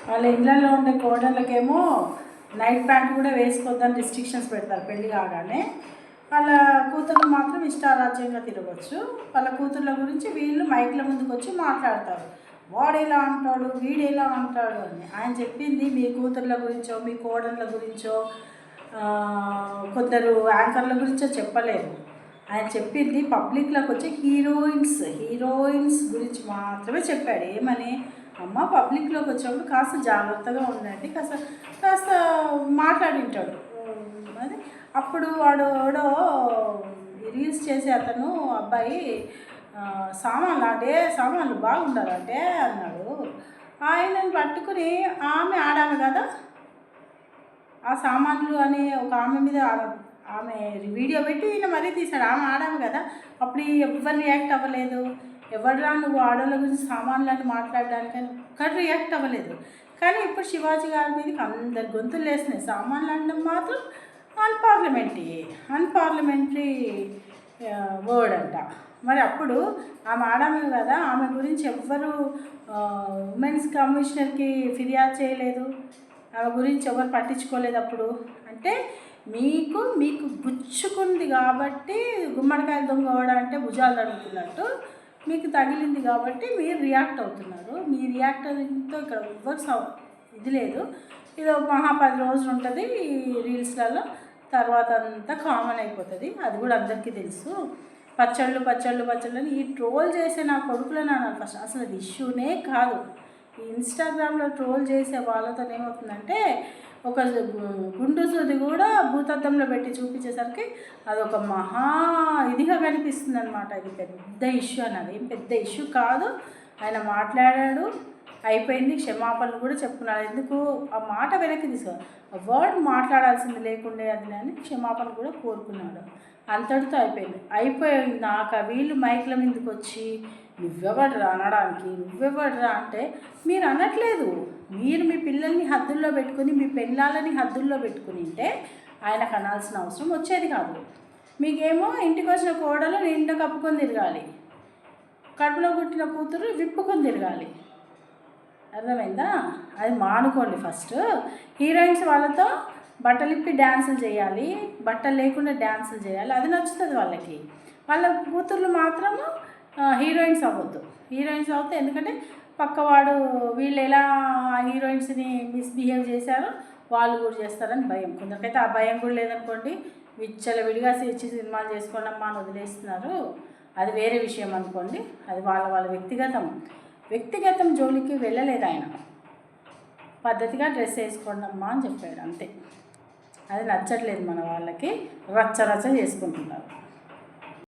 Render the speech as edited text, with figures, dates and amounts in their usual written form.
వాళ్ళ ఇళ్ళల్లో ఉండే కోడళ్ళకేమో నైట్ ప్యాంట్ కూడా వేసుకోవద్దని రిస్ట్రిక్షన్స్ పెడతారు పెళ్ళి కాగానే. వాళ్ళ కూతుర్లు మాత్రం ఇష్టారాజ్యంగా తిరగచ్చు. వాళ్ళ కూతుర్ల గురించి వీళ్ళు మైక్ల ముందుకు వచ్చి మాట్లాడతారు, వాడు ఎలా అంటాడు, వీడు ఎలా అంటాడు అని. ఆయన చెప్పింది మీ కూతుర్ల గురించో మీ కోడళ్ళ గురించో కొందరు యాంకర్ల గురించో చెప్పలేదు. ఆయన చెప్పింది పబ్లిక్లోకి వచ్చి హీరోయిన్స్ గురించి మాత్రమే చెప్పాడు. ఏమని, అమ్మ పబ్లిక్లోకి వచ్చినప్పుడు కాస్త జాగ్రత్తగా ఉండండి, కాస్త మాట్లాడింటాడు అది. అప్పుడు వాడు రీల్స్ చేసే అతను అబ్బాయి సామాన్లు బాగుండాలంటే అన్నాడు. ఆయనను పట్టుకుని ఆమె ఆడామె కదా, ఆ సామాన్లు అని ఒక ఆమె మీద ఆమె వీడియో పెట్టి ఈయన మరీ తీశాడు. ఆమె ఆడాము కదా, అప్పుడు ఎవరు రియాక్ట్ అవ్వలేదు. ఎవరురా నువ్వు ఆడోళ్ళ గురించి సామాన్లని మాట్లాడడానికని ఒక్కరు రియాక్ట్ అవ్వలేదు. కానీ ఇప్పుడు శివాజీ గారి మీదకి అందరు గొంతులు వేసినాయి. సామాన్లు అనడం మాత్రం అన్పార్లమెంటరీ వర్డ్ అంట. మరి అప్పుడు ఆమె ఆడామే కదా, ఆమె గురించి ఎవ్వరు ఉమెన్స్ కమిషనర్కి ఫిర్యాదు చేయలేదు, ఆమె గురించి ఎవరు పట్టించుకోలేదు. అప్పుడు అంటే మీకు గుచ్చుకుంది కాబట్టి గుమ్మడికాయలు దొంగ అంటే భుజాలు తడుగుతున్నట్టు మీకు తగిలింది కాబట్టి మీరు రియాక్ట్ అవుతున్నారు. మీ రియాక్ట్ అయ్యేంతో ఇక్కడ ఎవ్వరు ఇది లేదు. ఇది మహా 10 రోజులు ఉంటుంది ఈ రీల్స్లలో, తర్వాత అంతా కామన్ అయిపోతుంది. అది కూడా అందరికీ తెలుసు. పచ్చళ్ళు అని ఈ ట్రోల్ చేసే నా కొడుకులను అన్నారు ఫస్ట్. అసలు అది ఇష్యూనే కాదు. ఈ ఇన్స్టాగ్రామ్లో ట్రోల్ చేసే వాళ్ళతో ఏమవుతుందంటే ఒక గుండు సూది కూడా భూతద్దంలో పెట్టి చూపించేసరికి అదొక మహా ఇదిగా కనిపిస్తుంది అనమాట. ఇది పెద్ద ఇష్యూ అన్నది ఏం పెద్ద ఇష్యూ కాదు. ఆయన మాట్లాడాడు, అయిపోయింది, క్షమాపణలు కూడా చెప్పుకున్నాడు. ఎందుకు ఆ మాట వెనక్కి తీసుకోవాలి, ఆ వర్డ్ మాట్లాడాల్సింది లేకుండే అది అని క్షమాపణ కూడా కోరుకున్నాడు. అంతటితో అయిపోయింది. నాకు వీళ్ళు మైక్ల మీదకి వచ్చి నువ్వెవడరా అనడానికి, నువ్వెవడరా అంటే మీరు అనట్లేదు. మీరు మీ పిల్లల్ని హద్దుల్లో పెట్టుకుని మీ పెళ్ళాలని హద్దుల్లో పెట్టుకుని ఉంటే ఆయనకు అనాల్సిన అవసరం వచ్చేది కాదు. మీకేమో ఇంటికి వచ్చిన కోడలు నిండా కప్పుకొని తిరగాలి, కడుపులో పుట్టిన కూతురు విప్పుకొని తిరగాలి. అర్థమైందా? అది మానుకోండి. ఫస్ట్ హీరోయిన్స్ వాళ్ళతో బట్టలిప్పి డ్యాన్సులు చేయాలి, బట్టలు లేకుండా డ్యాన్సులు చేయాలి, అది నచ్చుతుంది వాళ్ళకి. వాళ్ళ కూతుర్లు మాత్రము హీరోయిన్స్ అవ్వద్దు. హీరోయిన్స్ అవుతే ఎందుకంటే పక్కవాడు వీళ్ళు ఎలా హీరోయిన్స్ని మిస్బిహేవ్ చేశారో వాళ్ళు కూడా చేస్తారని భయం. కొందరికైతే ఆ భయం కూడా లేదనుకోండి, విచ్చలవిడిగా సినిమాలు చేసుకోండి అమ్మా అని వదిలేస్తున్నారు. అది వేరే విషయం అనుకోండి. అది వాళ్ళ వ్యక్తిగతం జోలికి వెళ్ళలేదు ఆయన. పద్ధతిగా డ్రెస్ వేసుకోండి అమ్మా అని చెప్పాడు అంతే. అది నచ్చట్లేదు మన వాళ్ళకి, రచ్చ చేసుకుంటున్నారు.